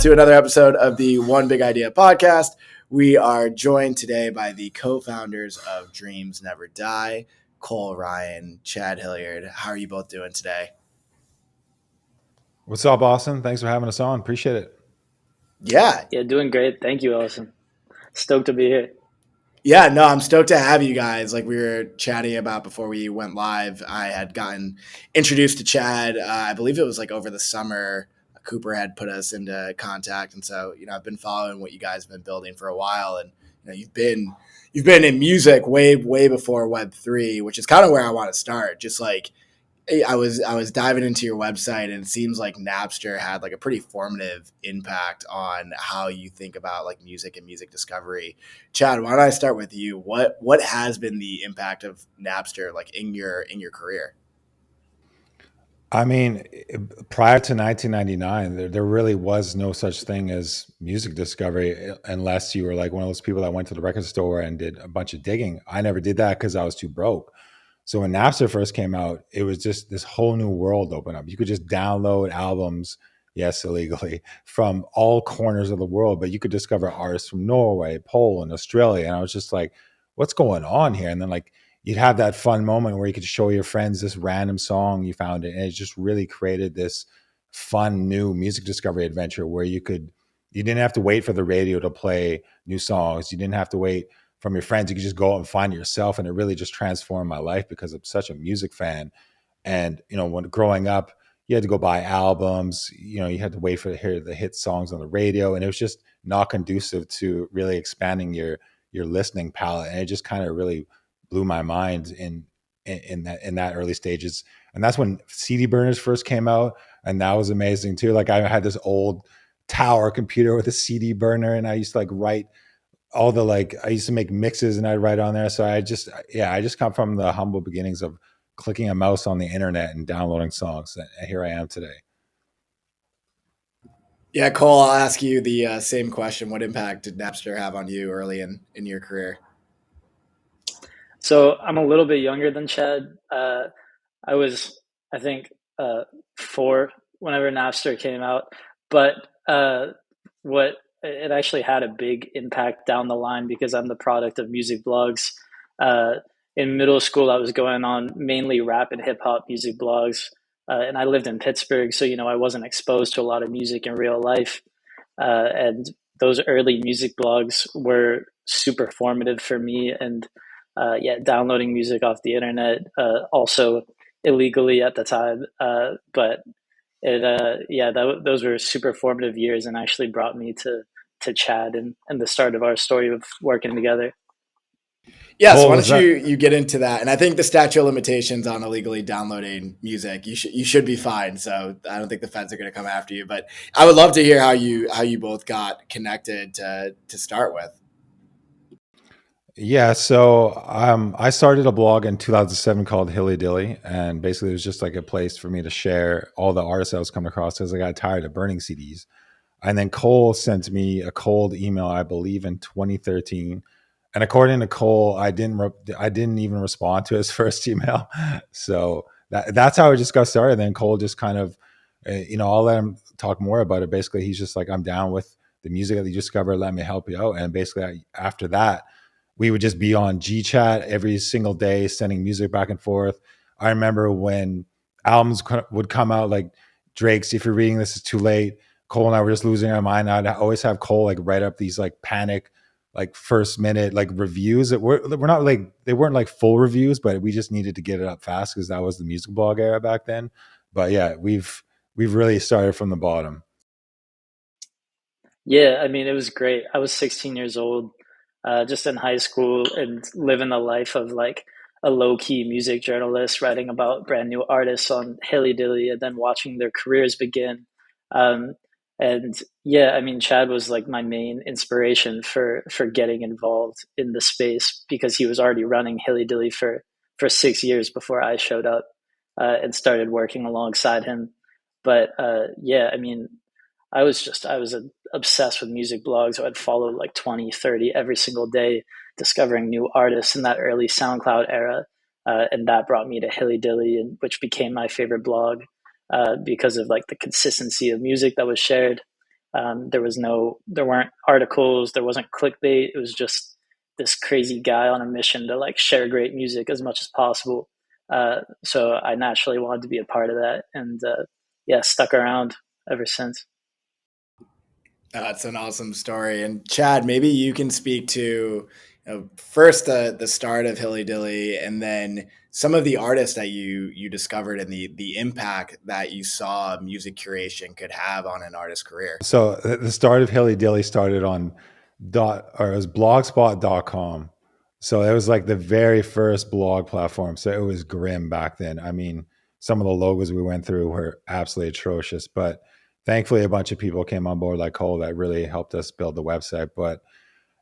to another episode of the One Big Idea podcast. We are joined today by the co-founders of Dreams Never Die, Cole Ryan, Chad Hilliard. How are you both doing today? What's up, Austin? Thanks for having us on. Appreciate it. Yeah, Doing great. Thank you, Austin. Stoked to be here. Yeah, no, I'm stoked to have you guys. Like we were chatting about before we went live, I had gotten introduced to Chad. I believe it was like over the summer. Cooper had put us into contact, and so I've been following what you guys have been building for a while, and you've been in music way before Web3, which is kind of where I want to start. Just like I was diving into your website, and it seems like Napster had like a pretty formative impact on how you think about like music and music discovery. Chad, why don't I start with you? What has been the impact of Napster like in your career? I mean, prior to 1999, there really was no such thing as music discovery unless you were like one of those people that went to the record store and did a bunch of digging. I never did that because I was too broke. So when Napster first came out, it was just this whole new world opened up. You could just download albums, yes, illegally, from all corners of the world, but you could discover artists from Norway, Poland, Australia. And I was just like, what's going on here? And then like you'd have that fun moment where you could show your friends this random song you found it. And it just really created this fun new music discovery adventure where you didn't have to wait for the radio to play new songs. You didn't have to wait from your friends. You could just go out and find it yourself. And it really just transformed my life because I'm such a music fan. And, when growing up, you had to go buy albums, you had to wait for to hear the hit songs on the radio. And it was just not conducive to really expanding your listening palette. And it just kind of really blew my mind in that early stages. And that's when CD burners first came out. And that was amazing too. Like I had this old tower computer with a CD burner, and I used to like write all the I used to make mixes and I'd write on there. So I just come from the humble beginnings of clicking a mouse on the internet and downloading songs. And here I am today. Yeah, Cole, I'll ask you the same question. What impact did Napster have on you early in your career? So I'm a little bit younger than Chad. I was, I think, 4 whenever Napster came out. But what it actually had a big impact down the line because I'm the product of music blogs. In middle school, I was going on mainly rap and hip hop music blogs. And I lived in Pittsburgh, so I wasn't exposed to a lot of music in real life. And those early music blogs were super formative for me. And downloading music off the internet, also illegally at the time. But those were super formative years and actually brought me to Chad and the start of our story of working together. Yeah, so why don't you get into that? And I think the statute of limitations on illegally downloading music, you should be fine. So I don't think the feds are going to come after you. But I would love to hear how you both got connected to start with. Yeah, so I started a blog in 2007 called Hillydilly, and basically it was just like a place for me to share all the artists I was coming across because I got tired of burning CDs. And then Cole sent me a cold email, I believe, in 2013. And according to Cole, I didn't even respond to his first email. So that's how it just got started. Then Cole just kind of, I'll let him talk more about it. Basically, he's just like, I'm down with the music that you discover. Let me help you out. And basically, after that, we would just be on GChat every single day, sending music back and forth. I remember when albums would come out, like Drake's "If You're Reading This Is Too Late." Cole and I were just losing our mind. I'd always have Cole like write up these like panic, like first minute like reviews that we're not like they weren't like full reviews, but we just needed to get it up fast because that was the music blog era back then. But yeah, we've really started from the bottom. Yeah, I mean, it was great. I was 16 years old, just in high school and living the life of like a low key music journalist, writing about brand new artists on Hillydilly and then watching their careers begin. Um, and yeah, I mean, Chad was like my main inspiration for getting involved in the space because he was already running Hillydilly for 6 years before I showed up and started working alongside him. But yeah, I mean, I was obsessed with music blogs. So I'd follow like 20, 30 every single day, discovering new artists in that early SoundCloud era. And that brought me to Hillydilly, and which became my favorite blog because of like the consistency of music that was shared. There weren't articles, there wasn't clickbait. It was just this crazy guy on a mission to like share great music as much as possible. So I naturally wanted to be a part of that, and yeah, stuck around ever since. That's an awesome story. And Chad, maybe you can speak to first the start of Hillydilly, and then some of the artists that you discovered and the impact that you saw music curation could have on an artist's career. So the start of Hillydilly started on it was blogspot.com. So it was like the very first blog platform. So it was grim back then. I mean, some of the logos we went through were absolutely atrocious, but thankfully a bunch of people came on board like Cole that really helped us build the website. But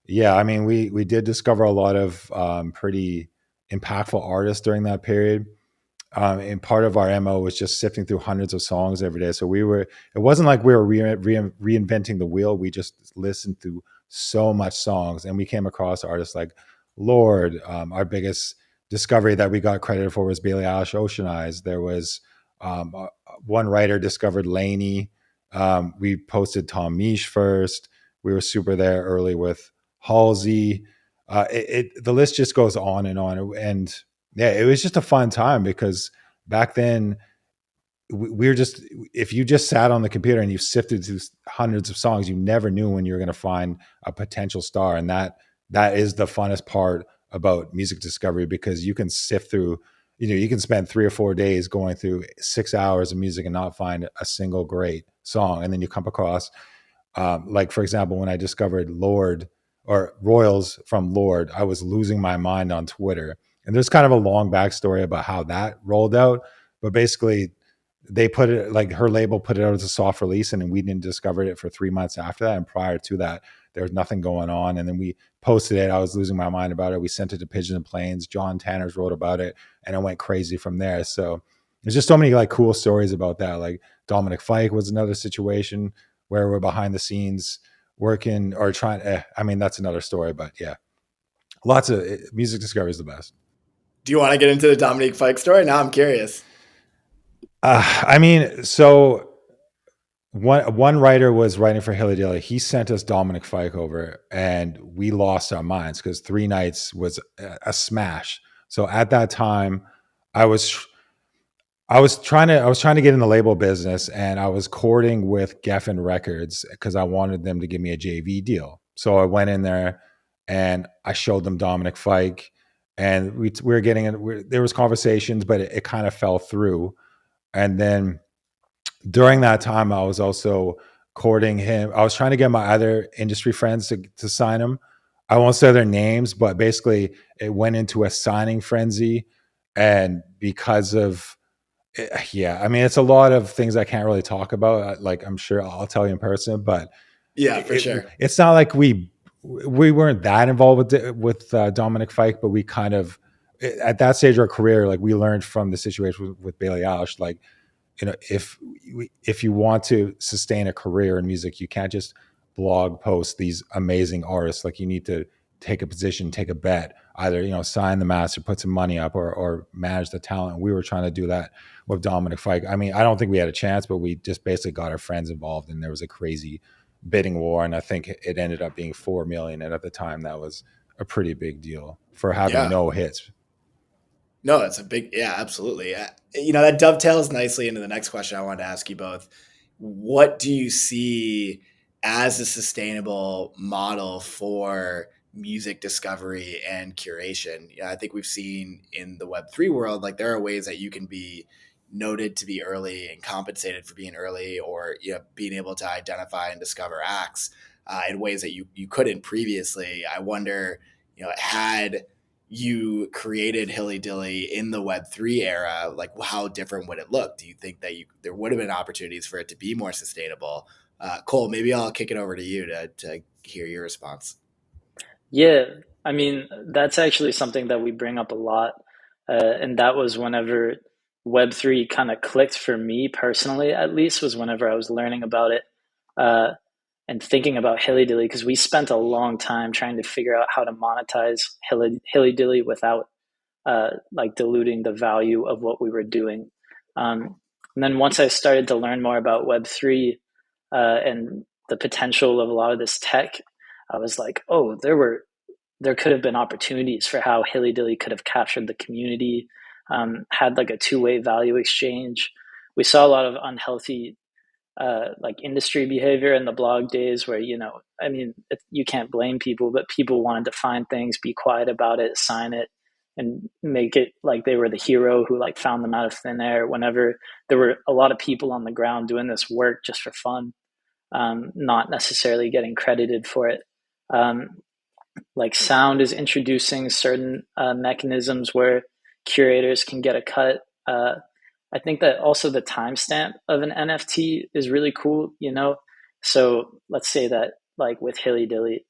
yeah, I mean, we did discover a lot of pretty impactful artists during that period. And part of our MO was just sifting through hundreds of songs every day. So it wasn't like we were reinventing the wheel. We just listened through so much songs, and we came across artists like Lord. Our biggest discovery that we got credited for was Billie Eilish, Ocean Eyes. There was one writer discovered Lainey. We posted Tom Misch first. We were super there early with Halsey. The list just goes on and on. And yeah, it was just a fun time because back then we were just, if you just sat on the computer and you sifted through hundreds of songs, you never knew when you were going to find a potential star. And that is the funnest part about music discovery, because you can sift through, you can spend 3 or 4 days going through 6 hours of music and not find a single great song. And then you come across, like, for example, when I discovered Lord or Royals from Lord, I was losing my mind on Twitter. And there's kind of a long backstory about how that rolled out. But basically, they put it, like, her label put it out as a soft release, and then we didn't discover it for 3 months after that. And prior to that, there was nothing going on. And then we posted it. I was losing my mind about it. We sent it to Pigeon and Plains. John Tanners wrote about it, and it went crazy from there. So there's just so many like cool stories about that. Like Dominic Fike was another situation where we're behind the scenes working or trying. I mean, that's another story, but yeah, lots of music discovery is the best. Do you want to get into the Dominique Fike story? Now I'm curious. I mean, so one writer was writing for Hillydilly. He sent us Dominic Fike over, and we lost our minds because 3 nights was a smash. So at that time, I was trying to get in the label business, and I was courting with Geffen Records because I wanted them to give me a JV deal. So I went in there and I showed them Dominic Fike, and we were getting it. There was conversations, but it kind of fell through. And then during that time, I was also courting him. I was trying to get my other industry friends to sign him. I won't say their names, but basically it went into a signing frenzy. And because of, yeah, I mean, it's a lot of things I can't really talk about. Like, I'm sure I'll tell you in person, but Yeah, for sure. it's not like we weren't that involved with Dominic Fike, but we kind of, at that stage of our career, like, we learned from the situation with Billie Eilish, like, if you want to sustain a career in music, you can't just blog post these amazing artists. Like, you need to take a position, take a bet, either, sign the master, put some money up, or manage the talent. We were trying to do that with Dominic Fike. I mean, I don't think we had a chance, but we just basically got our friends involved, and there was a crazy bidding war. And I think it ended up being 4 million. And at the time, that was a pretty big deal for having Yeah. no hits. No, it's a big, yeah, absolutely. That dovetails nicely into the next question I wanted to ask you both. What do you see as a sustainable model for music discovery and curation? Yeah, I think we've seen in the Web3 world, like, there are ways that you can be noted to be early and compensated for being early, or being able to identify and discover acts in ways that you couldn't previously. I wonder, had you created Hillydilly in the Web3 era, like, how different would it look? Do you think that there would have been opportunities for it to be more sustainable? Cole, maybe I'll kick it over to you to hear your response. Yeah, I mean, that's actually something that we bring up a lot. And that was whenever Web3 kind of clicked for me personally, at least, was whenever I was learning about it uh, and thinking about Hillydilly, because we spent a long time trying to figure out how to monetize Hillydilly without like diluting the value of what we were doing. And then once I started to learn more about Web3 and the potential of a lot of this tech, I was like, oh, there could have been opportunities for how Hillydilly could have captured the community, had like a two-way value exchange. We saw a lot of unhealthy like industry behavior in the blog days where, I mean, you can't blame people, but people wanted to find things, be quiet about it, sign it, and make it like they were the hero who like found them out of thin air whenever there were a lot of people on the ground doing this work just for fun, not necessarily getting credited for it. Um, like sound is introducing certain mechanisms where curators can get a cut. I think that also the timestamp of an NFT is really cool, you know? So let's say that, like with Hillydilly,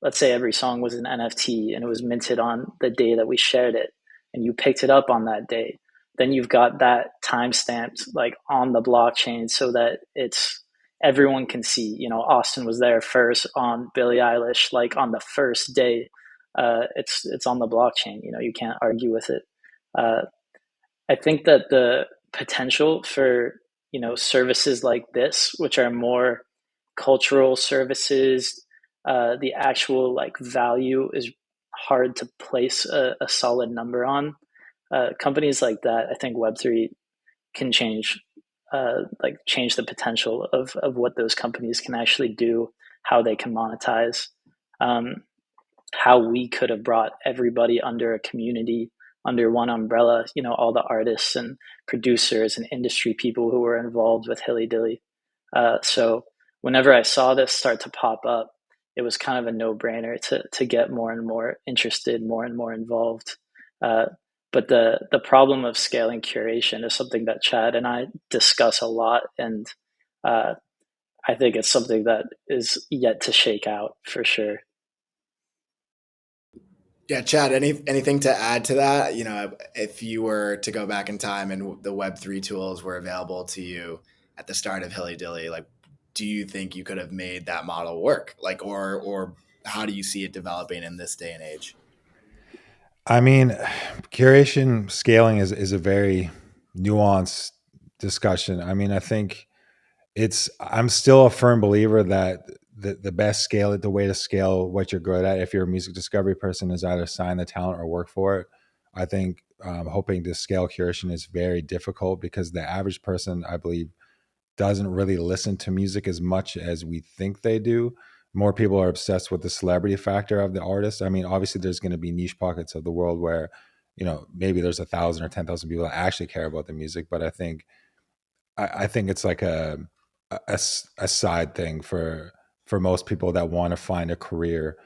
let's say every song was an NFT and it was minted on the day that we shared it, and you picked it up on that day. Then you've got that time stamped like on the blockchain so that it's everyone can see. Austin was there first on Billie Eilish, like on the first day. It's on the blockchain. You can't argue with it. Uh, I think that the potential for services like this, which are more cultural services, the actual like value is hard to place a solid number on. Companies like that, I think Web3 can change the potential of what those companies can actually do, how they can monetize, um, how we could have brought everybody under a community, under one umbrella, all the artists and producers and industry people who were involved with Hillydilly. So whenever I saw this start to pop up, it was kind of a no-brainer to get more and more interested, more and more involved. Uh, but the problem of scaling curation is something that Chad and I discuss a lot, and uh, I think it's something that is yet to shake out for sure. Yeah, Chad, anything to add to that? If you were to go back in time and the Web3 tools were available to you at the start of Hillydilly, like, do you think you could have made that model work? Like, or how do you see it developing in this day and age? I mean, curation scaling is a very nuanced discussion. I mean, I think I'm still a firm believer that the best scale, the way to scale what you're good at, if you're a music discovery person, is either sign the talent or work for it. I think hoping to scale curation is very difficult because the average person, I believe, doesn't really listen to music as much as we think they do. More people are obsessed with the celebrity factor of the artist. I mean, obviously, there's going to be niche pockets of the world where, maybe there's 1,000 or 10,000 people that actually care about the music. But I think it's like a side thing for most people that want to find a career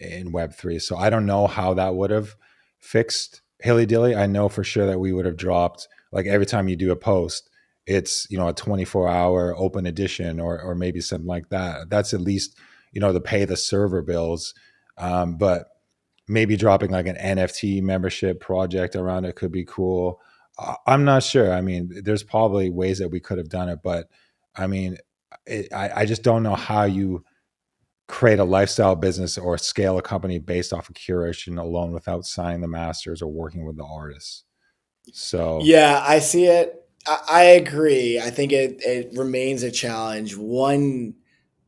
in Web3. So I don't know how that would have fixed Hillydilly. I know for sure that we would have dropped, like, every time you do a post, it's a 24-hour open edition or maybe something like that. That's at least to pay the server bills. But maybe dropping like an NFT membership project around it could be cool. I'm not sure. I mean, there's probably ways that we could have done it, but I mean, I just don't know how you create a lifestyle business or scale a company based off of curation alone without signing the masters or working with the artists. So Yeah, I see it. I agree. I think it remains a challenge. One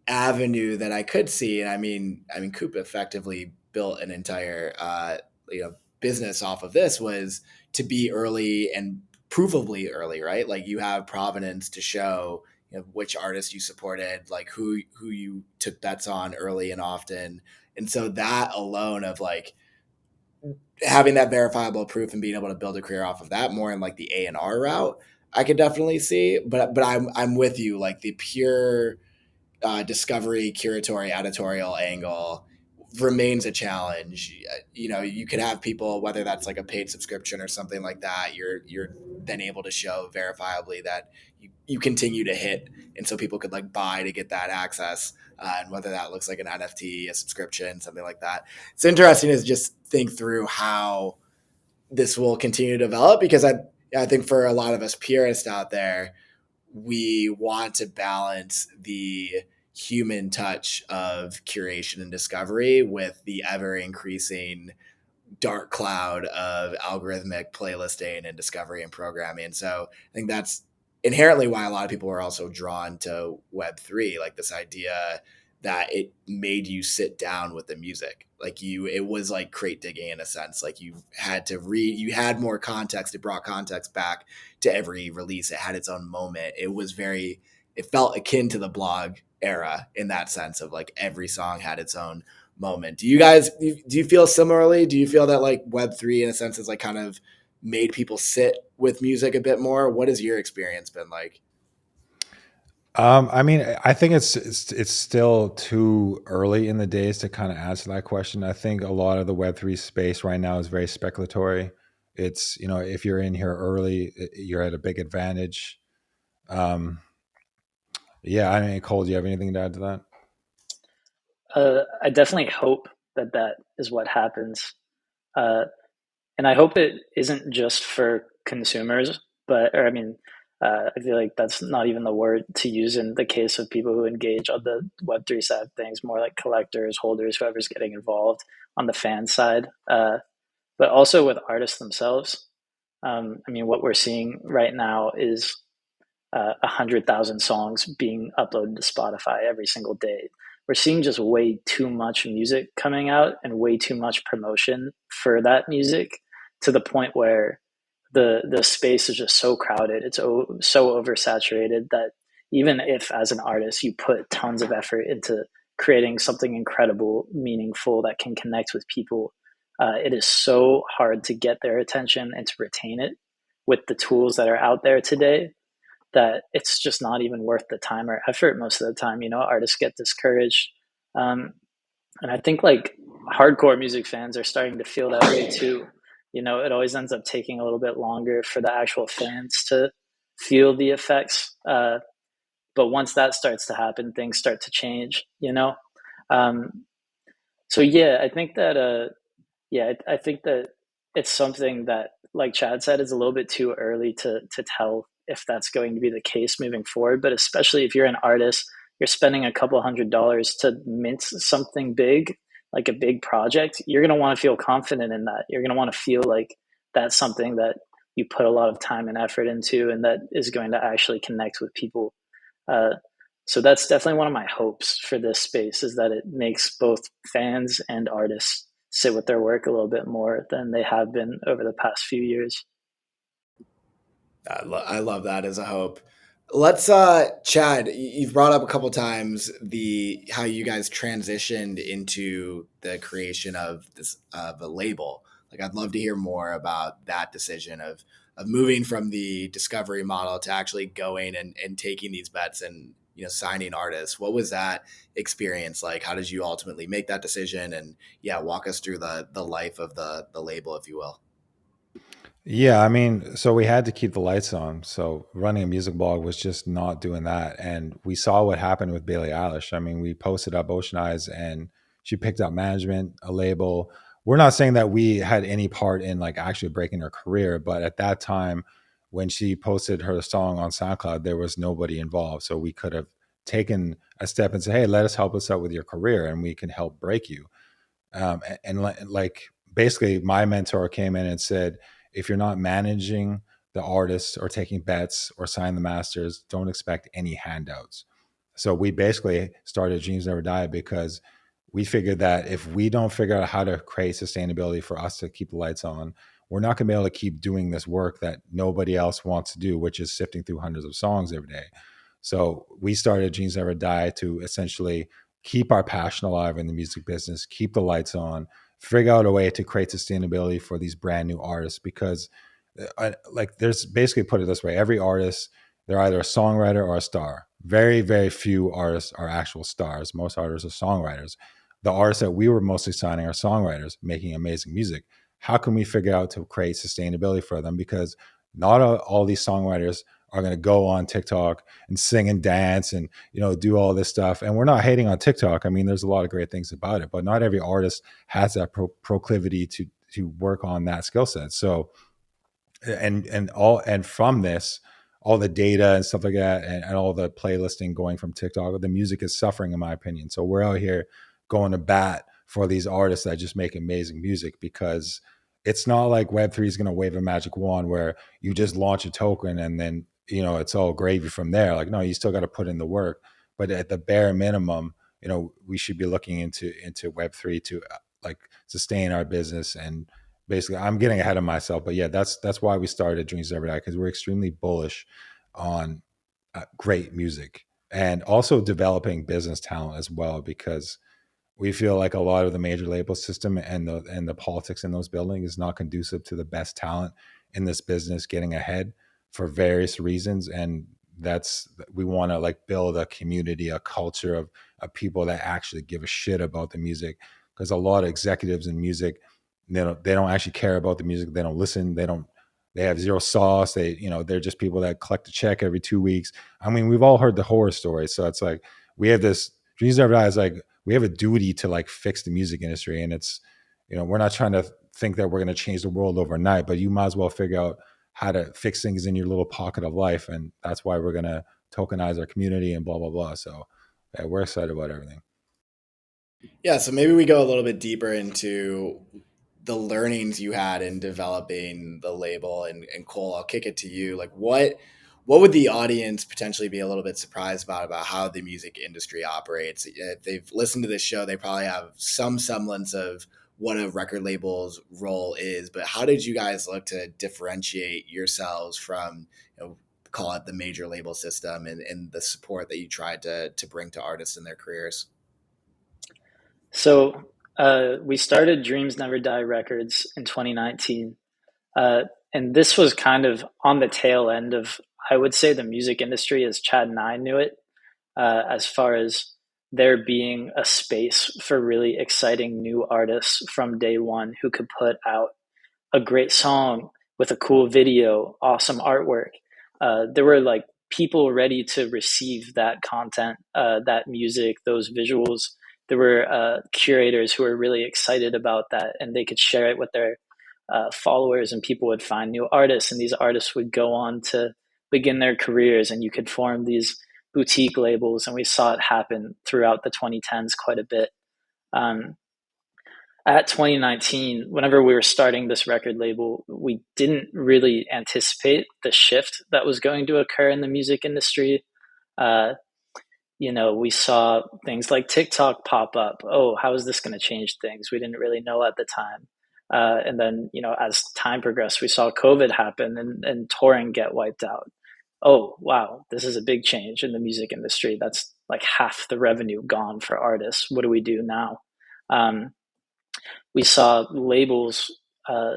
avenue that I could see, and I mean, Coop effectively built an entire business off of this, was to be early and provably early, right? Like, you have provenance to show which artists you supported, like who you took bets on early and often, and so that alone of like having that verifiable proof and being able to build a career off of that more in like the A&R route, I could definitely see. But I'm with you. Like, the pure discovery, curatory, editorial angle remains a challenge. You could have people, whether that's like a paid subscription or something like that, you're then able to show verifiably that you continue to hit, and so people could like buy to get that access. And whether that looks like an NFT, a subscription, something like that. It's interesting to just think through how this will continue to develop, because I think for a lot of us purists out there, we want to balance the human touch of curation and discovery with the ever increasing dark cloud of algorithmic playlisting and discovery and programming. So I think that's inherently why a lot of people were also drawn to Web3, like this idea that it made you sit down with the music. Like it was like crate digging in a sense. Like you had to read, you had more context. It brought context back to every release. It had its own moment. It felt akin to the blog era in that sense of like every song had its own moment. Do you feel similarly? Do you feel that like Web3 in a sense is like kind of made people sit with music a bit more? What has your experience been like? I mean, I think it's still too early in the days to kind of answer that question. I think a lot of the Web3 space right now is very speculatory. It's, if you're in here early, you're at a big advantage. Um, yeah, I mean, Cole, do you have anything to add to that? I definitely hope that that is what happens. Uh, and I hope it isn't just for consumers, or I mean, I feel like that's not even the word to use in the case of people who engage on the Web3 side of things, more like collectors, holders, whoever's getting involved on the fan side, but also with artists themselves. I mean, what we're seeing right now is 100,000 songs being uploaded to Spotify every single day. We're seeing just way too much music coming out and way too much promotion for that music, to the point where the space is just so crowded. It's so oversaturated that even if as an artist you put tons of effort into creating something incredible, meaningful that can connect with people, it is so hard to get their attention and to retain it with the tools that are out there today, that it's just not even worth the time or effort most of the time. Artists get discouraged. And I think like hardcore music fans are starting to feel that way too. It always ends up taking a little bit longer for the actual fans to feel the effects. But once that starts to happen, things start to change. Um, so yeah, I think that it's something that, like Chad said, is a little bit too early to tell if that's going to be the case moving forward. But especially if you're an artist, you're spending a couple $100s to mint something big, like a big project. You're going to want to feel confident in that. You're going to want to feel like that's something that you put a lot of time and effort into, and that is going to actually connect with people. Uh, so that's definitely one of my hopes for this space, is that it makes both fans and artists sit with their work a little bit more than they have been over the past few years. I love that as a hope. Let's Chad, you've brought up a couple times the how you guys transitioned into the creation of this of a label. Like I'd love to hear more about that decision of moving from the discovery model to actually going and taking these bets and signing artists. What was that experience like? How did you ultimately make that decision? And yeah, walk us through the life of the label, if you will. Yeah, I mean, so we had to keep the lights on. So running a music blog was just not doing that. And we saw what happened with Billie Eilish. I mean, we posted up Ocean Eyes and she picked up management, a label. We're not saying that we had any part in like actually breaking her career, but at that time when she posted her song on SoundCloud, there was nobody involved. So we could have taken a step and say, hey, let us help us out with your career and we can help break you. Like basically my mentor came in and said, if you're not managing the artists or taking bets or signing the masters, don't expect any handouts. So we basically started Dreams Never Die because we figured that if we don't figure out how to create sustainability for us to keep the lights on, we're not going to be able to keep doing this work that nobody else wants to do, which is sifting through hundreds of songs every day. So we started Dreams Never Die to essentially keep our passion alive in the music business, keep the lights on, figure out a way to create sustainability for these brand new artists. Because there's basically, put it this way, every artist, they're either a songwriter or a star. Very, very few artists are actual stars. Most artists are songwriters. The artists that we were mostly signing are songwriters making amazing music. How can we figure out to create sustainability for them? Because not all these songwriters are going to go on TikTok and sing and dance and do all this stuff. And we're not hating on TikTok. I mean, there's a lot of great things about it, but not every artist has that proclivity to work on that skill set. So and from this, all the data and stuff like that, and all the playlisting going from TikTok, the music is suffering, in my opinion. So we're out here going to bat for these artists that just make amazing music, because it's not like Web3 is going to wave a magic wand where you just launch a token and then it's all gravy from there. Like, no, you still got to put in the work, but at the bare minimum, we should be looking into Web3 to like sustain our business. And basically, I'm getting ahead of myself, but yeah, that's why we started Dreams Every Day, because we're extremely bullish on great music and also developing business talent as well, because we feel like a lot of the major label system and the politics in those buildings is not conducive to the best talent in this business getting ahead for various reasons. And we want to like build a community, a culture of people that actually give a shit about the music, because a lot of executives in music, they don't actually care about the music. They don't listen. They have zero sauce. They're just people that collect a check every 2 weeks. I mean, we've all heard the horror stories. So it's like, we have this Dreams Never Die is like, we have a duty to like fix the music industry. And it's, we're not trying to think that we're going to change the world overnight, but you might as well figure out how to fix things in your little pocket of life. And that's why we're going to tokenize our community and blah, blah, blah. So yeah, we're excited about everything. Yeah, so maybe we go a little bit deeper into the learnings you had in developing the label. And Cole, I'll kick it to you. Like, what would the audience potentially be a little bit surprised about how the music industry operates? If they've listened to this show, they probably have some semblance of what a record label's role is. But how did you guys look to differentiate yourselves from, call it the major label system, and the support that you tried to bring to artists in their careers? So we started Dreams Never Die Records in 2019. And this was kind of on the tail end of, I would say, the music industry as Chad and I knew it, as far as there being a space for really exciting new artists from day one who could put out a great song with a cool video, awesome artwork. There were like people ready to receive that content, that music, those visuals. There were curators who were really excited about that, and they could share it with their followers, and people would find new artists, and these artists would go on to begin their careers, and you could form these boutique labels. And we saw it happen throughout the 2010s quite a bit. At 2019, whenever we were starting this record label, we didn't really anticipate the shift that was going to occur in the music industry. We saw things like TikTok pop up. Oh, how is this going to change things? We didn't really know at the time. And then, as time progressed, we saw COVID happen and touring get wiped out. Oh, wow, this is a big change in the music industry. That's like half the revenue gone for artists. What do we do now? We saw labels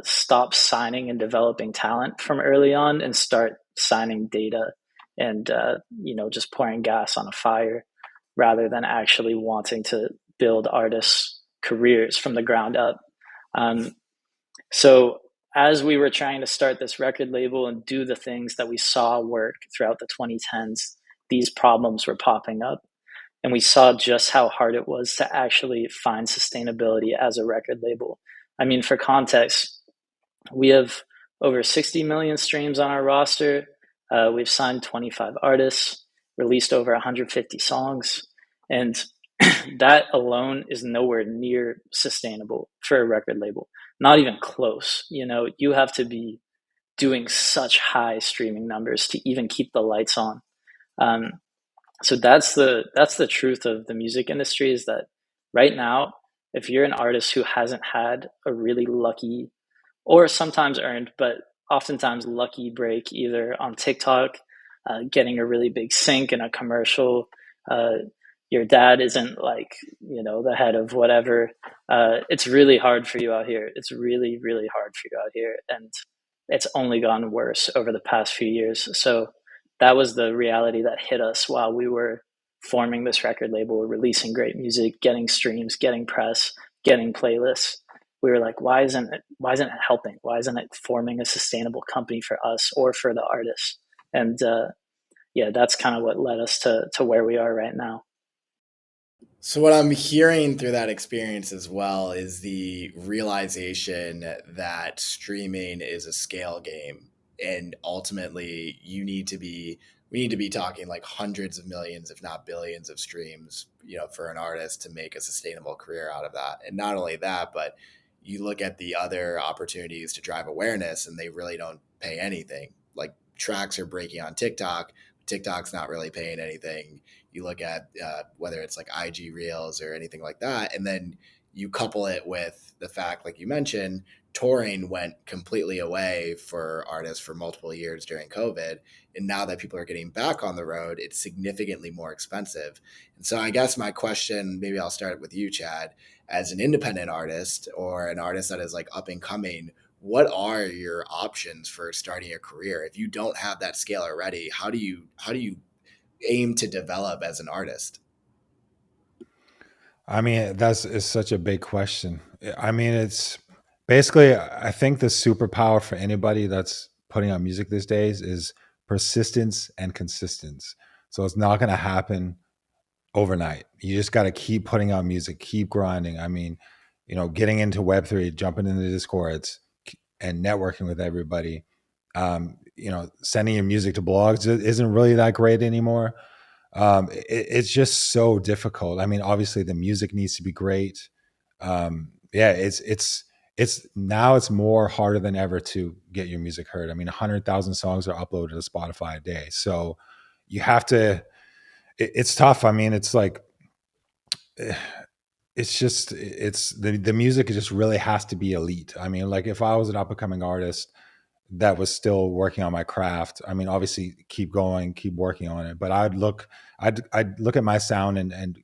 stop signing and developing talent from early on and start signing data and, just pouring gas on a fire rather than actually wanting to build artists' careers from the ground up. So as we were trying to start this record label and do the things that we saw work throughout the 2010s, these problems were popping up. And we saw just how hard it was to actually find sustainability as a record label. I mean, for context, we have over 60 million streams on our roster. We've signed 25 artists, released over 150 songs, and that alone is nowhere near sustainable for a record label. Not even close. You have to be doing such high streaming numbers to even keep the lights on. So that's the truth of the music industry, is that right now, if you're an artist who hasn't had a really lucky, or sometimes earned, but oftentimes lucky break, either on TikTok, getting a really big sync in a commercial, your dad isn't like, the head of whatever, it's really hard for you out here. It's really, really hard for you out here. And it's only gotten worse over the past few years. So that was the reality that hit us while we were forming this record label, releasing great music, getting streams, getting press, getting playlists. We were like, why isn't it helping? Why isn't it forming a sustainable company for us or for the artists? And that's kind of what led us to where we are right now. So what I'm hearing through that experience as well is the realization that streaming is a scale game, and ultimately we need to be talking like hundreds of millions, if not billions of streams, for an artist to make a sustainable career out of that. And not only that, but you look at the other opportunities to drive awareness and they really don't pay anything. Like tracks are breaking on TikTok. TikTok's not really paying anything. You look at whether it's like IG Reels or anything like that, and then you couple it with the fact, like you mentioned, touring went completely away for artists for multiple years during COVID. And now that people are getting back on the road, it's significantly more expensive. And so I guess my question, maybe I'll start with you, Chad, as an independent artist or an artist that is like up and coming, what are your options for starting a career? If you don't have that scale already, how do you aim to develop as an artist? I mean, that's is such a big question. I mean, it's basically, I think the superpower for anybody that's putting out music these days is persistence and consistency. So it's not going to happen overnight. You just got to keep putting out music, keep grinding. I mean, getting into Web3, jumping into Discords and networking with everybody. Sending your music to blogs isn't really that great anymore. It's just so difficult. I mean, obviously the music needs to be great. Yeah, it's now it's more harder than ever to get your music heard. I mean, 100,000 songs are uploaded to Spotify a day, so you have to. It's tough. I mean, it's like eh, it's the music just really has to be elite. I mean, like if I was an up and coming artist that was still working on my craft, I mean, obviously keep going, keep working on it. But I'd look at my sound and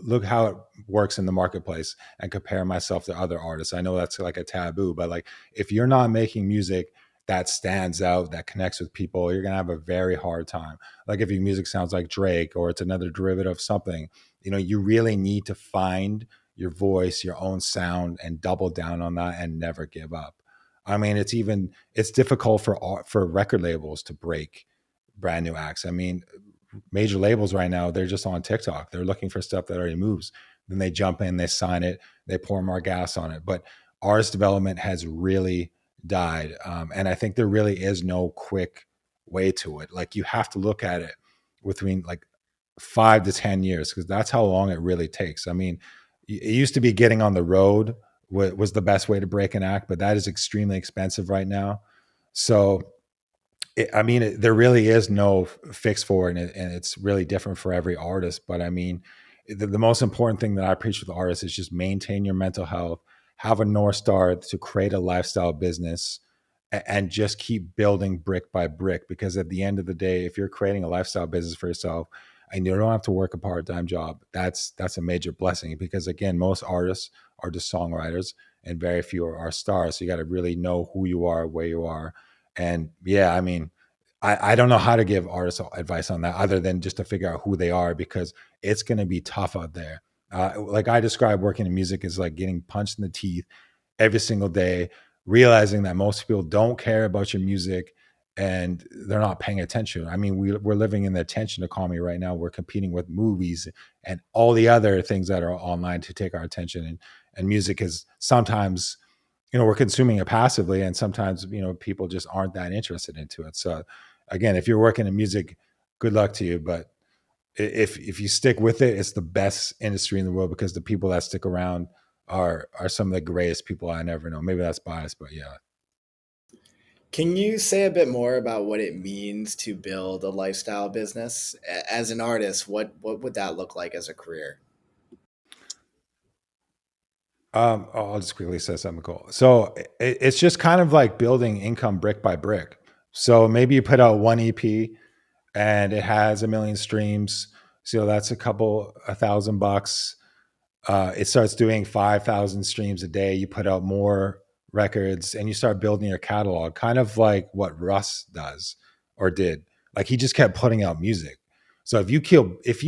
look how it works in the marketplace and compare myself to other artists. I know that's like a taboo, but like if you're not making music that stands out, that connects with people, you're gonna have a very hard time. Like if your music sounds like Drake or it's another derivative of something, you really need to find your voice, your own sound, and double down on that and never give up. I mean, it's difficult for record labels to break brand new acts. I mean, major labels right now, they're just on TikTok. They're looking for stuff that already moves. Then they jump in, they sign it, they pour more gas on it. But artist development has really died, and I think there really is no quick way to it. Like you have to look at it between like 5 to 10 years because that's how long it really takes. I mean, it used to be getting on the road was the best way to break an act, but that is extremely expensive right now. So I mean, there really is no fix for it, and it's really different for every artist. But I mean, the most important thing that I preach with artists is just maintain your mental health, have a North Star to create a lifestyle business, and just keep building brick by brick. Because at the end of the day, if you're creating a lifestyle business for yourself and you don't have to work a part-time job, that's a major blessing. Because again, most artists are just songwriters, and very few are stars. So you got to really know who you are, where you are, and yeah, I mean, I don't know how to give artists advice on that other than just to figure out who they are because it's going to be tough out there. Like I describe working in music is like getting punched in the teeth every single day, realizing that most people don't care about your music and they're not paying attention. I mean, we're living in the attention economy right now. We're competing with movies and all the other things that are online to take our attention. And music is sometimes, we're consuming it passively, and sometimes, people just aren't that interested into it. So again, if you're working in music, good luck to you. But if you stick with it, it's the best industry in the world because the people that stick around are some of the greatest people I never know. Maybe that's biased, but yeah. Can you say a bit more about what it means to build a lifestyle business? As an artist, what would that look like as a career? I'll just quickly say something cool. So it's just kind of like building income brick by brick. So maybe you put out one EP and it has a million streams. So that's $1,000. It starts doing 5,000 streams a day. You put out more records and you start building your catalog, kind of like what Russ does or did. Like he just kept putting out music. So if you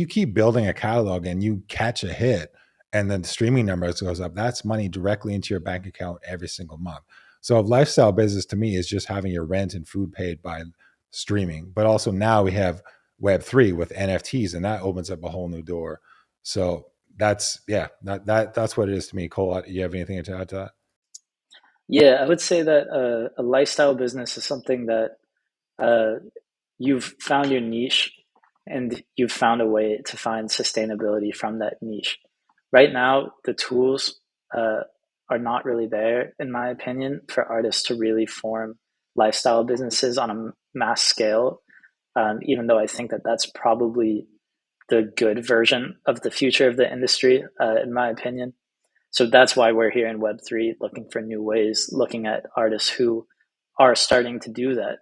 keep building a catalog and you catch a hit and then the streaming numbers goes up, that's money directly into your bank account every single month. So a lifestyle business to me is just having your rent and food paid by streaming. But also now we have Web3 with NFTs and that opens up a whole new door. So that's yeah, that's what it is to me. Cole, you have anything to add to that? Yeah, I would say that a lifestyle business is something that uh, you've found your niche and you've found a way to find sustainability from that niche. Right now, the tools uh, are not really there, in my opinion, for artists to really form lifestyle businesses on mass scale. Even though I think that that's probably the good version of the future of the industry, in my opinion. So that's why we're here in Web3, looking for new ways, looking at artists who are starting to do that,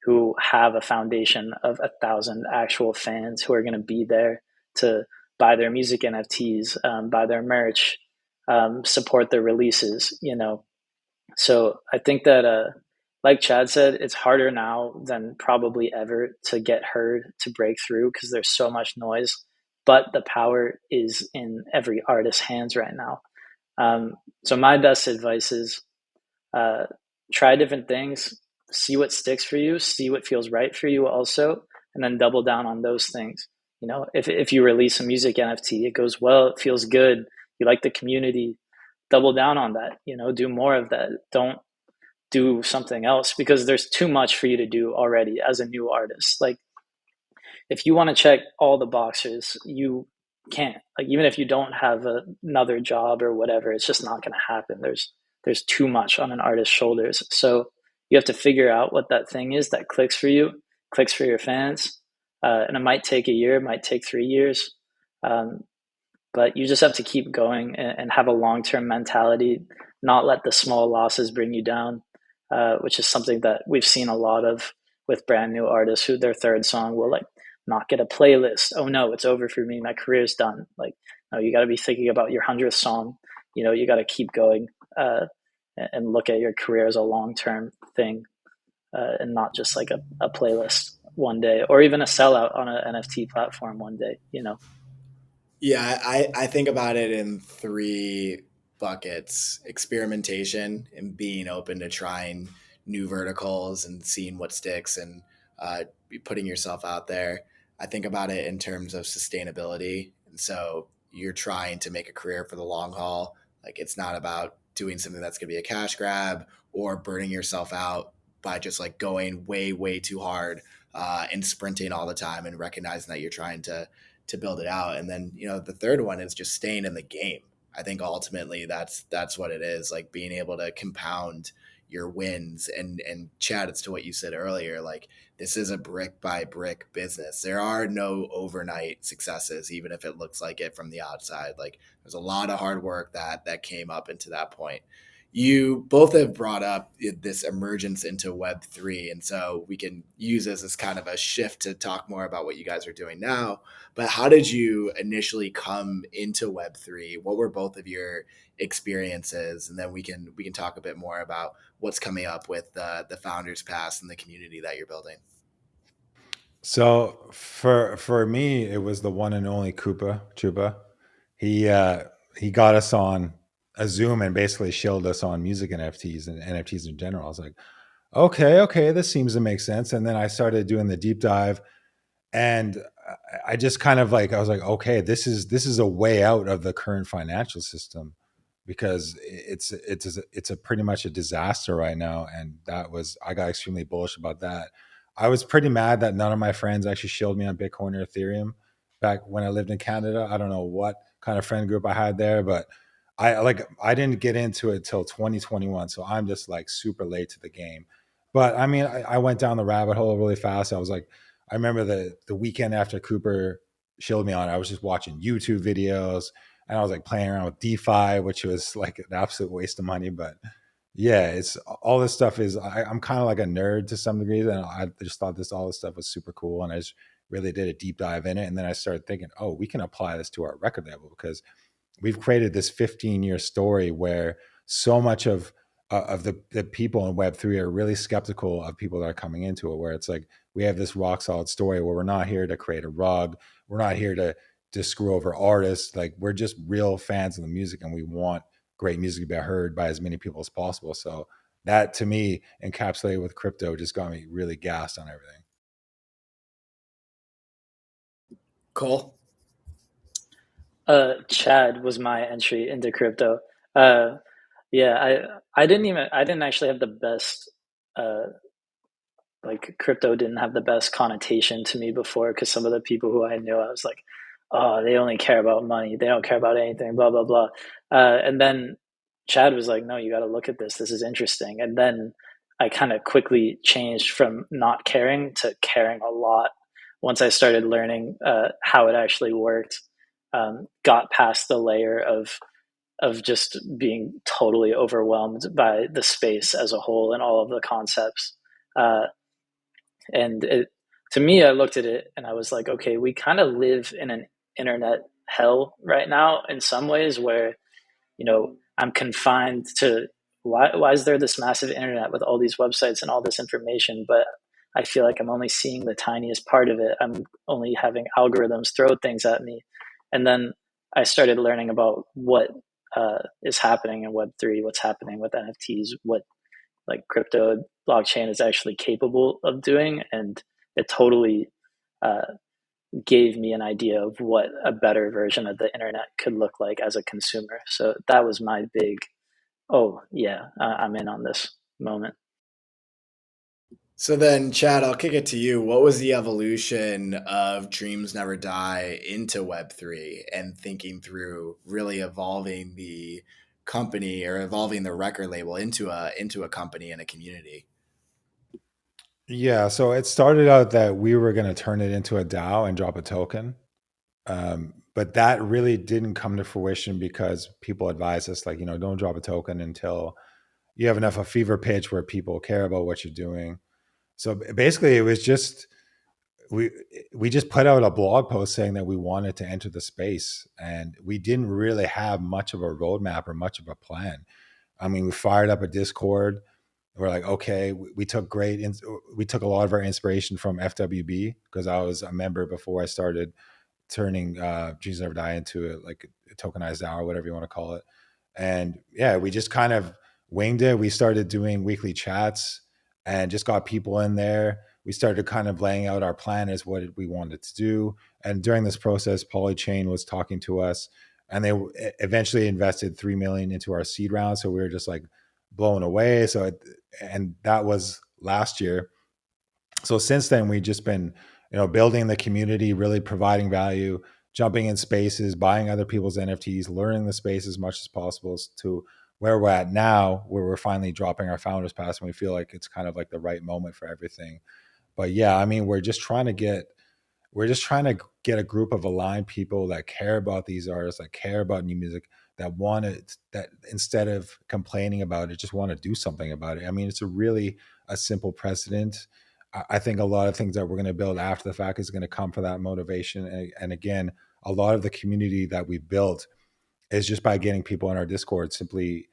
who have a foundation of 1,000 actual fans who are going to be there to buy their music NFTs, buy their merch, support their releases, you know. So I think that, like Chad said, it's harder now than probably ever to get heard, to break through, because there's so much noise. But the power is in every artist's hands right now. So my best advice is, uh, try different things, see what sticks for you, see what feels right for you also, and then double down on those things. You know, if you release a music NFT, it goes well, it feels good, you like the community, double down on that. You know, do more of that. Don't do something else, because there's too much for you to do already as a new artist. Like, if you want to check all the boxes, you can't. Like, even if you don't have another job or whatever, it's just not going to happen. There's too much on an artist's shoulders. So you have to figure out what that thing is that clicks for you, clicks for your fans, and it might take a year, it might take 3 years, um, but you just have to keep going and have a long-term mentality, not let the small losses bring you down, which is something that we've seen a lot of with brand new artists who their third song will like not get a playlist. Oh no, it's over for me. My career's done. Like, no, you got to be thinking about your 100th song. You know, you got to keep going, and look at your career as a long-term thing, and not just like a playlist one day, or even a sellout on an NFT platform one day, you know? Yeah, I think about it in three buckets: experimentation and being open to trying new verticals and seeing what sticks, and putting yourself out there. I think about it in terms of sustainability. And so you're trying to make a career for the long haul. Like, it's not about doing something that's going to be a cash grab or burning yourself out by just like going way, way too hard, and sprinting all the time, and recognizing that you're trying to build it out. And then, the third one is just staying in the game. I think ultimately that's what it is, like being able to compound your wins. And Chad, it's to what you said earlier, like, this is a brick by brick business. There are no overnight successes, even if it looks like it from the outside. Like, there's a lot of hard work that came up into that point. You both have brought up this emergence into Web3. And so we can use this as kind of a shift to talk more about what you guys are doing now. But how did you initially come into Web3? What were both of your experiences? And then we can talk a bit more about what's coming up with the Founders Pass and the community that you're building. So for me, it was the one and only Koopa Chupa. He got us on a Zoom and basically shilled us on music NFTs and NFTs in general. I was like, okay, this seems to make sense. And then I started doing the deep dive, and I just kind of like, I was like, okay, this is a way out of the current financial system, because it's a pretty much a disaster right now. And I got extremely bullish about that. I was pretty mad that none of my friends actually shilled me on Bitcoin or Ethereum back when I lived in Canada. I don't know what kind of friend group I had there, but I didn't get into it till 2021. So I'm just like super late to the game. But I mean, I went down the rabbit hole really fast. I was like, I remember the weekend after Cooper shilled me on it, I was just watching YouTube videos, and I was like playing around with DeFi, which was like an absolute waste of money. But yeah, it's all this stuff is, I'm kind of like a nerd to some degree. And I just thought all this stuff was super cool. And I just really did a deep dive in it. And then I started thinking, oh, we can apply this to our record label, because we've created this 15-year story where so much of the people in Web3 are really skeptical of people that are coming into it, where it's like, we have this rock solid story where we're not here to create a rug. We're not here to screw over artists. Like, we're just real fans of the music, and we want great music to be heard by as many people as possible. So that, to me, encapsulated with crypto, just got me really gassed on everything. Cole? Chad was my entry into crypto. Uh, yeah, I didn't actually have the best, uh, like, crypto didn't have the best connotation to me before, because some of the people who I knew, I was like, oh, they only care about money. They don't care about anything, blah, blah, blah. And then Chad was like, no, you got to look at this. This is interesting. And then I kind of quickly changed from not caring to caring a lot once I started learning how it actually worked. Got past the layer of just being totally overwhelmed by the space as a whole and all of the concepts. Uh, and to me, I looked at it and I was like, okay, we kind of live in an internet hell right now in some ways where, I'm confined to why is there this massive internet with all these websites and all this information, but I feel like I'm only seeing the tiniest part of it. I'm only having algorithms throw things at me. And then I started learning about what is happening in Web3, what's happening with NFTs, what like crypto blockchain is actually capable of doing. And it totally uh, gave me an idea of what a better version of the internet could look like as a consumer. So that was my big, oh, yeah, I'm in on this moment. So then, Chad, I'll kick it to you. What was the evolution of Dreams Never Die into Web3 and thinking through really evolving the company or evolving the record label into a company and a community? Yeah, so it started out that we were going to turn it into a DAO and drop a token. But that really didn't come to fruition because people advised us, like, don't drop a token until you have enough of a fever pitch where people care about what you're doing. So basically, it was just we we just put out a blog post saying that we wanted to enter the space, and we didn't really have much of a roadmap or much of a plan. I mean, we fired up a Discord. We're like, okay, we took a lot of our inspiration from FWB because I was a member before I started turning Jesus Never Die into like a tokenized hour, whatever you want to call it. And yeah, we just kind of winged it. We started doing weekly chats and just got people in there. We started kind of laying out our plan as what we wanted to do. And during this process, Polychain was talking to us, and they eventually invested 3 million into our seed round. So we were just like blown away. And that was last year. So since then, we've just been, building the community, really providing value, jumping in spaces, buying other people's NFTs, learning the space as much as possible to where we're at now, where we're finally dropping our founders pass, and we feel like it's kind of like the right moment for everything. But yeah, I mean, we're just trying to get a group of aligned people that care about these artists, that care about new music, that want it, that instead of complaining about it, just want to do something about it. I mean, it's a simple precedent. I think a lot of things that we're going to build after the fact is going to come for that motivation. And again, a lot of the community that we built is just by getting people in our Discord simply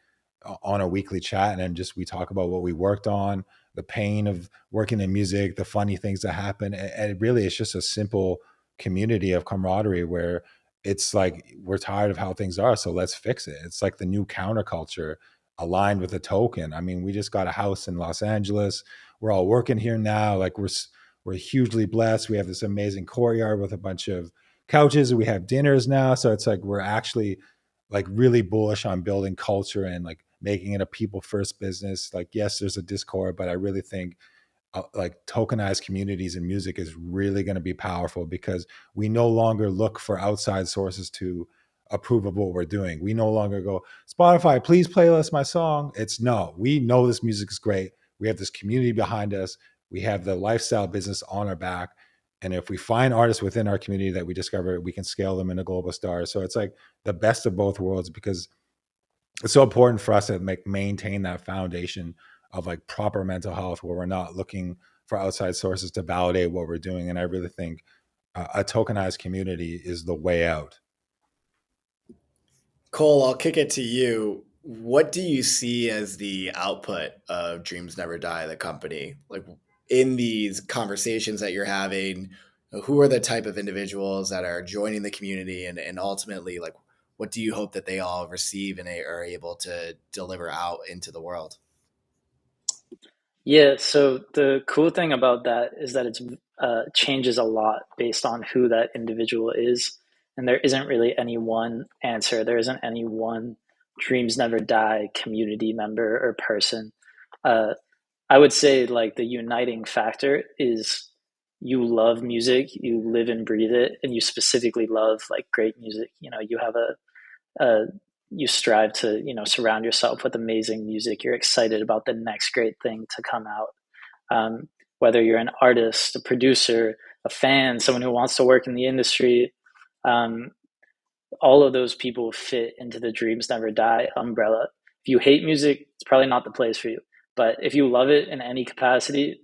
on a weekly chat, and then just we talk about what we worked on, the pain of working in music, the funny things that happen, and it really is just a simple community of camaraderie where it's like we're tired of how things are, so let's fix it. It's like the new counterculture aligned with a token. I mean, we just got a house in Los Angeles. We're all working here now. Like we're hugely blessed. We have this amazing courtyard with a bunch of couches. We have dinners now, so it's like we're actually like really bullish on building culture and like making it a people first business. Like, yes, there's a Discord, but I really think like tokenized communities in music is really going to be powerful because we no longer look for outside sources to approve of what we're doing. We no longer go, Spotify, please playlist my song. It's no, we know this music is great. We have this community behind us. We have the lifestyle business on our back. And if we find artists within our community that we discover, we can scale them into global stars. So it's like the best of both worlds because it's so important for us to maintain that foundation of like proper mental health where we're not looking for outside sources to validate what we're doing. And I really think a tokenized community is the way out. Cole, I'll kick it to you. What do you see as the output of Dreams Never Die, the company? Like in these conversations that you're having, who are the type of individuals that are joining the community and ultimately like what do you hope that they all receive and they are able to deliver out into the world? Yeah, so the cool thing about that is that it's changes a lot based on who that individual is, and there isn't really any one answer. There isn't any one dreams never die community member or person. Uh, I would say like the uniting factor is you love music, you live and breathe it, and you specifically love like great music. You have a you strive to, surround yourself with amazing music. You're excited about the next great thing to come out. Whether you're an artist, a producer, a fan, someone who wants to work in the industry, um, all of those people fit into the Dreams Never Die umbrella. If you hate music, it's probably not the place for you. But if you love it in any capacity,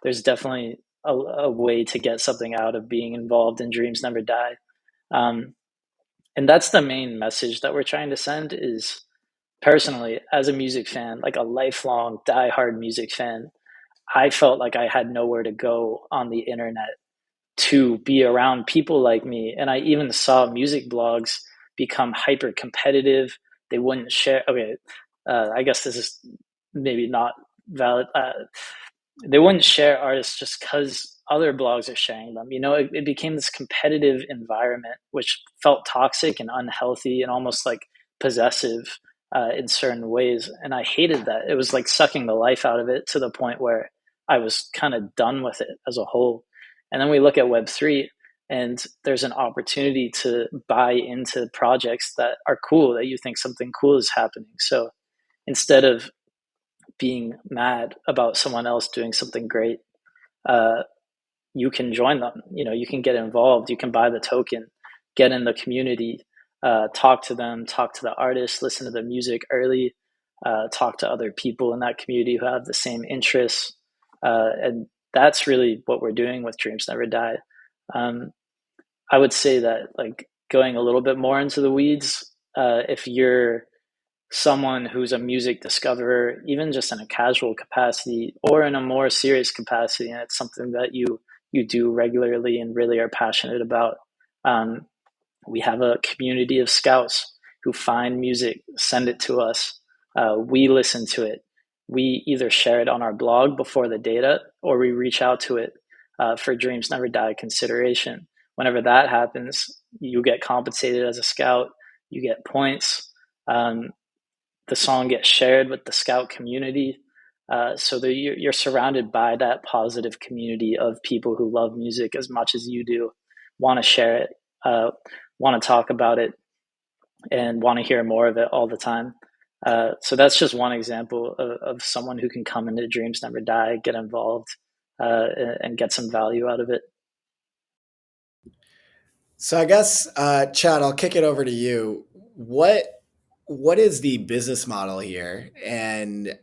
there's definitely a way to get something out of being involved in Dreams Never Die. Um, and that's the main message that we're trying to send is, personally, as a music fan, like a lifelong diehard music fan, I felt like I had nowhere to go on the internet to be around people like me. And I even saw music blogs become hyper competitive. They wouldn't share. Okay, I guess this is maybe not valid. They wouldn't share artists just because other blogs are sharing them. It became this competitive environment, which felt toxic and unhealthy and almost like possessive in certain ways. And I hated that. It was like sucking the life out of it to the point where I was kind of done with it as a whole. And then we look at Web3, and there's an opportunity to buy into projects that are cool, that you think something cool is happening. So instead of being mad about someone else doing something great, uh, you can join them. You can get involved. You can buy the token, get in the community, talk to them, talk to the artists, listen to the music early, talk to other people in that community who have the same interests. And that's really what we're doing with Dreams Never Die. I would say that, like, going a little bit more into the weeds, if you're someone who's a music discoverer, even just in a casual capacity or in a more serious capacity, and it's something that you do regularly and really are passionate about, we have a community of scouts who find music, send it to us. We listen to it. We either share it on our blog before the data, or we reach out to it for Dreams Never Die consideration. Whenever that happens, you get compensated as a scout. You get points. The song gets shared with the scout community. So that you're surrounded by that positive community of people who love music as much as you do, want to share it, want to talk about it, and want to hear more of it all the time. So that's just one example of someone who can come into Dreams Never Die, get involved, and get some value out of it. So I guess, Chad, I'll kick it over to you. What is the business model here, and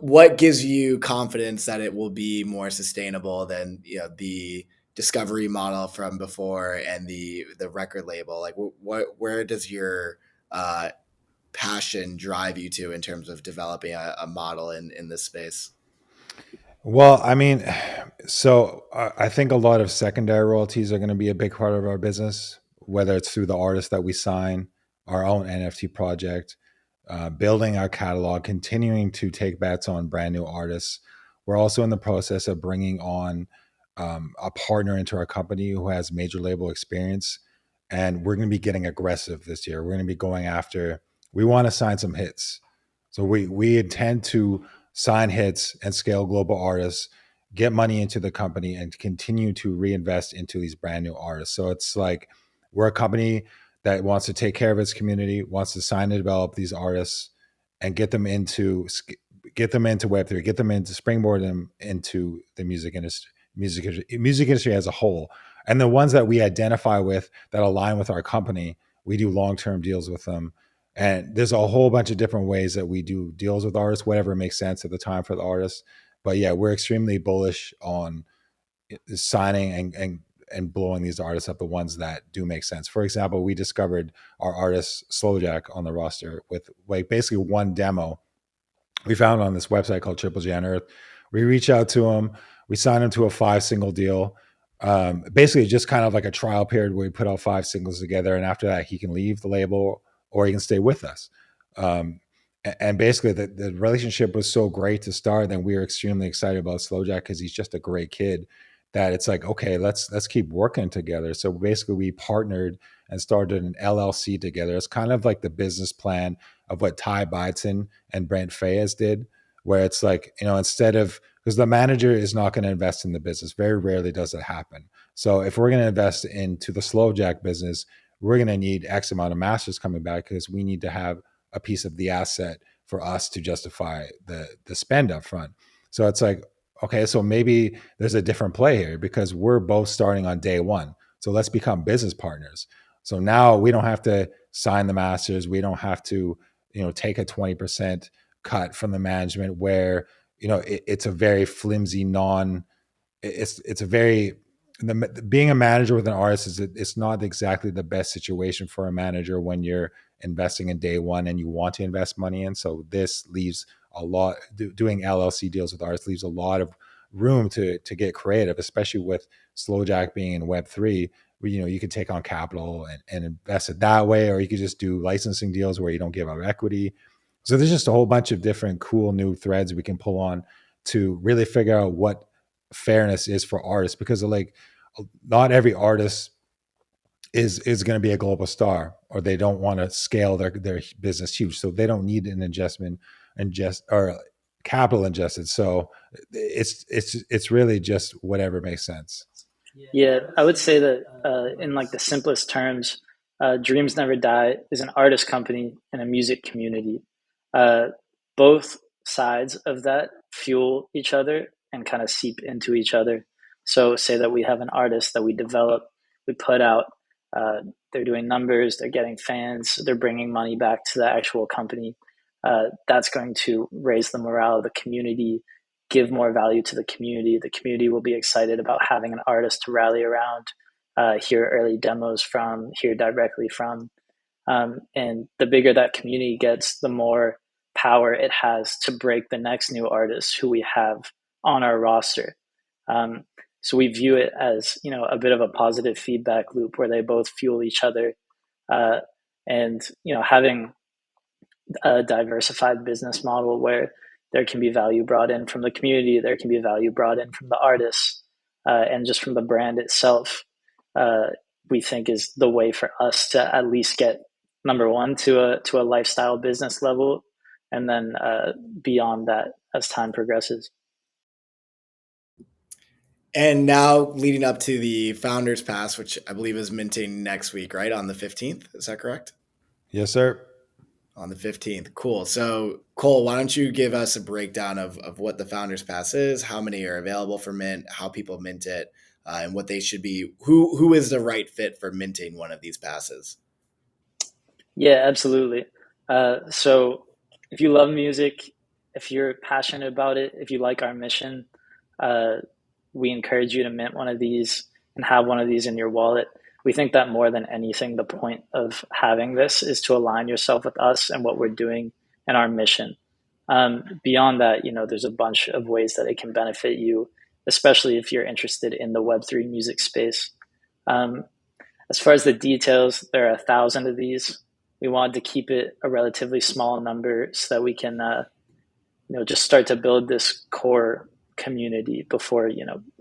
what gives you confidence that it will be more sustainable than the discovery model from before and the record label? Like, where does your passion drive you to in terms of developing a model in this space? Well, I mean, so I think a lot of secondary royalties are going to be a big part of our business, whether it's through the artists that we sign, our own NFT project, building our catalog, continuing to take bets on brand new artists. We're also in the process of bringing on a partner into our company who has major label experience. And we're going to be getting aggressive this year. We're going to be going after, we want to sign some hits. So we intend to sign hits and scale global artists, get money into the company, and continue to reinvest into these brand new artists. So it's like we're a company that wants to take care of its community, wants to sign and develop these artists, and get them into Web3, get them into springboard them into the music industry as a whole. And the ones that we identify with that align with our company, we do long-term deals with them. And there's a whole bunch of different ways that we do deals with artists, whatever makes sense at the time for the artist. But yeah, we're extremely bullish on signing and blowing these artists up, the ones that do make sense. For example, we discovered our artist Slowjack on the roster with like basically one demo. We found it on this website called Triple J on Earth. We reach out to him. We sign him to a 5-single deal. Basically, just kind of like a trial period where we put out 5 singles together, and after that, he can leave the label or he can stay with us. And basically, the relationship was so great to start. Then we were extremely excited about Slowjack because he's just a great kid. That it's like, okay, let's keep working together. So basically, we partnered and started an LLC together. It's kind of like the business plan of what Ty Byton and Brent Fayez did, where it's like, instead of, because the manager is not going to invest in the business. Very rarely does it happen. So if we're going to invest into the Slowjack business, we're going to need X amount of masters coming back because we need to have a piece of the asset for us to justify the spend up front. So it's like, okay, so maybe there's a different play here because we're both starting on day one. So let's become business partners. So now we don't have to sign the masters. We don't have to, take a 20% cut from the management where, it's a very flimsy it's a very, being a manager with an artist it's not exactly the best situation for a manager when you're investing in day one and you want to invest money in. So this leaves a lot, doing LLC deals with artists leaves a lot of room to get creative, especially with Slowjack being in Web3, where, you could take on capital and invest it that way, or you could just do licensing deals where you don't give up equity. So there's just a whole bunch of different cool new threads we can pull on to really figure out what fairness is for artists, because like not every artist is going to be a global star, or they don't want to scale their business huge, so they don't need an investment and just or capital ingested. So it's really just whatever makes sense. Yeah, I would say that in like the simplest terms, Dreams Never Die is an artist company and a music community. Uh, Both sides of that fuel each other and kind of seep into each other. So, say that we have an artist that we develop, we put out, they're doing numbers, they're getting fans, they're bringing money back to the actual company. That's going to raise the morale of the community, give more value to the community. The community will be excited about having an artist to rally around, hear early demos from, hear directly from. And the bigger that community gets, the more power it has to break the next new artist who we have on our roster. Um, so we view it as, a bit of a positive feedback loop where they both fuel each other. Uh, and, having a diversified business model where there can be value brought in from the community, there can be value brought in from the artists, and just from the brand itself, uh, we think is the way for us to at least get number one to a lifestyle business level, and then beyond that as time progresses. And now leading up to the Founders Pass, which I believe is minting next week, right? On the 15th. Is that correct? Yes, sir. On the 15th. Cool. So, Cole, why don't you give us a breakdown of what the Founders Pass is, how many are available for mint, how people mint it, and what they should be, who is the right fit for minting one of these passes? Yeah, absolutely. So if you love music, if you're passionate about it, if you like our mission, uh, we encourage you to mint one of these and have one of these in your wallet. We think that more than anything, the point of having this is to align yourself with us and what we're doing and our mission. Beyond that, there's a bunch of ways that it can benefit you, especially if you're interested in the Web3 music space. Um, as far as the details, there are 1,000 of these. We wanted to keep it a relatively small number so that we can, just start to build this core community before,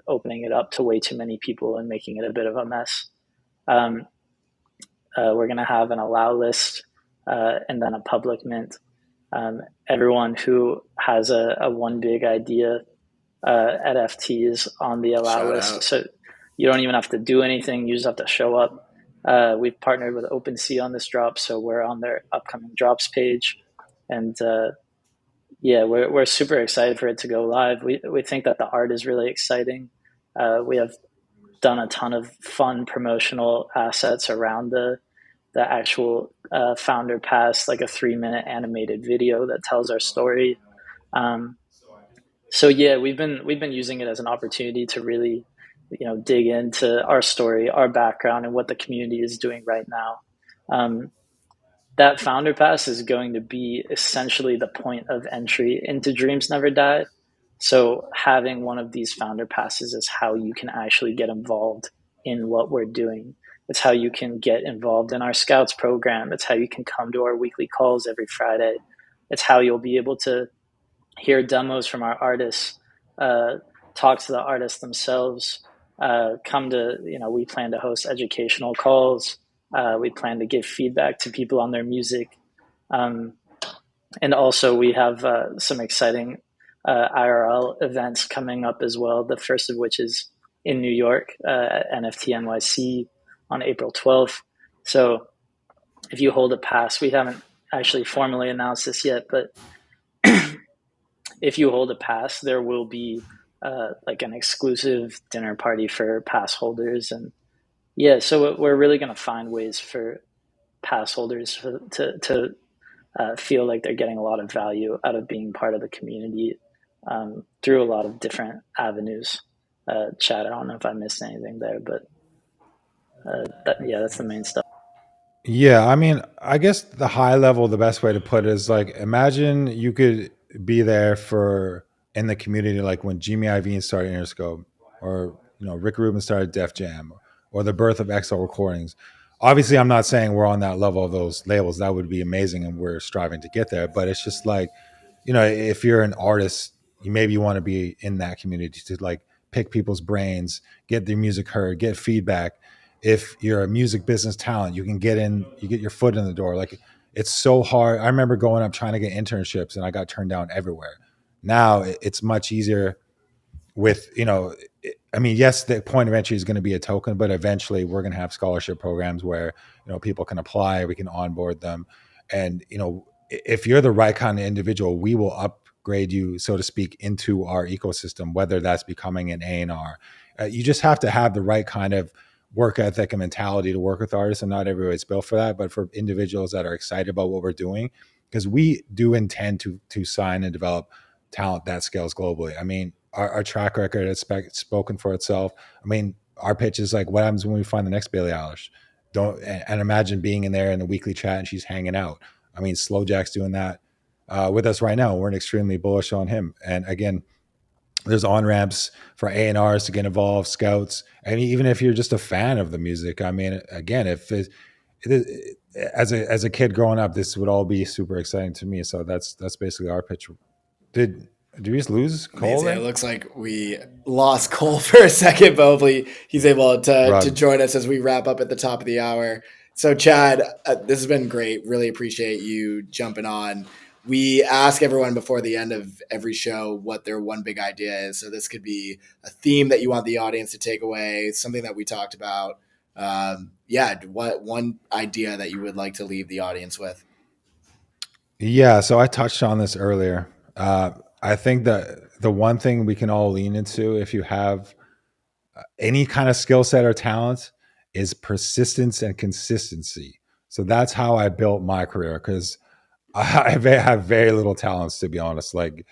opening it up to way too many people and making it a bit of a mess. Um, we're going to have an allow list and then a public mint. Everyone who has a one big idea NFT is on the allow Shout list. out. So you don't even have to do anything. You just have to show up. We've partnered with OpenSea on this drop, so we're on their upcoming drops page. And yeah, we're super excited for it to go live. We think that the art is really exciting. We have done a ton of fun promotional assets around the actual founder pass, like a 3-minute animated video that tells our story. Um, so yeah, we've been using it as an opportunity to really, dig into our story, our background, and what the community is doing right now. Um, that founder pass is going to be essentially the point of entry into Dreams Never Die. So having one of these founder passes is how you can actually get involved in what we're doing. It's how you can get involved in our scouts program. It's how you can come to our weekly calls every Friday. It's how you'll be able to hear demos from our artists, uh, talk to the artists themselves, come to, we plan to host educational calls. We plan to give feedback to people on their music. Um, and also we have some exciting IRL events coming up as well. The first of which is in New York at NFT NYC on April 12th. So if you hold a pass, we haven't actually formally announced this yet, but if you hold a pass, there will be like an exclusive dinner party for pass holders. And yeah, so we're really going to find ways for pass holders to feel like they're getting a lot of value out of being part of the community through a lot of different avenues. Chad, I don't know if I missed anything there, but that's the main stuff. Yeah, I mean, I guess the high level, the best way to put it is like, imagine you could be there for in the community, like when Jimmy Iovine started Interscope, or Rick Rubin started Def Jam, or the birth of XL Recordings. Obviously, I'm not saying we're on that level of those labels. That would be amazing, and we're striving to get there. But it's just like, if you're an artist, you want to be in that community to like pick people's brains, get their music heard, get feedback. If you're a music business talent, you can get in, you get your foot in the door. Like, it's so hard. I remember going up trying to get internships and I got turned down everywhere. Now it's much easier with, I mean, yes, the point of entry is going to be a token, but eventually we're going to have scholarship programs where, people can apply, we can onboard them. And, if you're the right kind of individual, we will upgrade you, so to speak, into our ecosystem, whether that's becoming an A&R. You just have to have the right kind of work ethic and mentality to work with artists, and not everybody's built for that. But for individuals that are excited about what we're doing, because we do intend to sign and develop talent that scales globally. I mean, our track record has spoken for itself. I mean, our pitch is like, what happens when we find the next Billie Eilish? And imagine being in there in the weekly chat and she's hanging out. I mean, Slow Jack's doing that with us right now. We're extremely bullish on him. And again, there's on ramps for A&Rs to get involved, scouts, and even if you're just a fan of the music. I mean, again, if as a kid growing up, this would all be super exciting to me. So that's basically our pitch. Did we just lose Cole? It looks like we lost Cole for a second, but hopefully he's able to join us as we wrap up at the top of the hour. So Chad, this has been great. Really appreciate you jumping on. We ask everyone before the end of every show what their one big idea is. So this could be a theme that you want the audience to take away, something that we talked about. What one idea that you would like to leave the audience with? Yeah, so I touched on this earlier. I think that the one thing we can all lean into, if you have any kind of skill set or talent, is persistence and consistency. So that's how I built my career, because I have very little talents, to be honest. Like,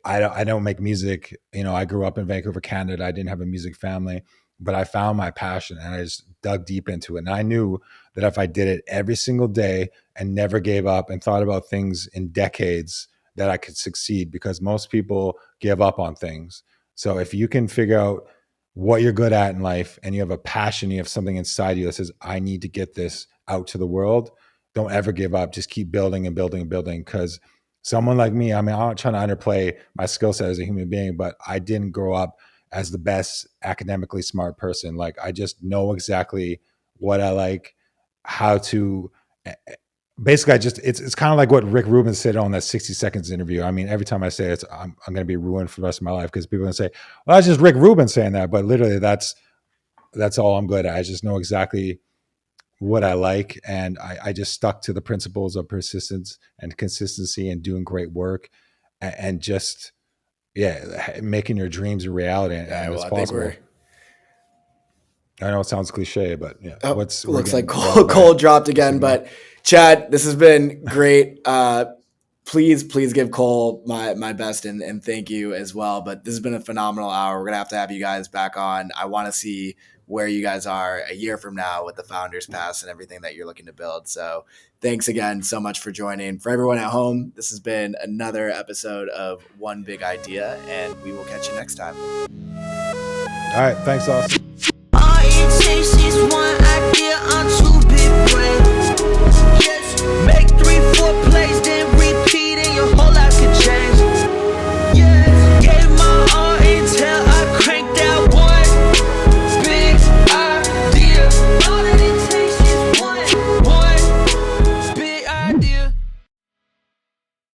I don't make music. I grew up in Vancouver, Canada. I didn't have a music family, but I found my passion and I just dug deep into it. And I knew that if I did it every single day and never gave up and thought about things in decades, that I could succeed, because most people give up on things. So if you can figure out what you're good at in life and you have a passion, you have something inside you that says, I need to get this out to the world, don't ever give up. Just keep building and building and building. Because someone like me, I mean, I'm not trying to underplay my skill set as a human being, but I didn't grow up as the best academically smart person. Like, I just know exactly what I like, how to basically, it's kind of like what Rick Rubin said on that 60 Seconds interview. I mean, every time I say it, I'm going to be ruined for the rest of my life, because people are going to say, well, that's just Rick Rubin saying that. But literally, that's all I'm good at. I just know exactly what I like. And I just stuck to the principles of persistence and consistency and doing great work, and just, making your dreams a reality as possible. I know it sounds cliche, but yeah. Looks like Cole dropped again, but Chad, this has been great. Please give Cole my best and thank you as well. But this has been a phenomenal hour. We're going to have you guys back on. I want to see where you guys are a year from now with the Founders Pass and everything that you're looking to build. So thanks again so much for joining. For everyone at home, this has been another episode of One Big Idea, and we will catch you next time. All right. Thanks, Austin. All it takes is one idea on two big brains. Yes, make 3-4 plays, then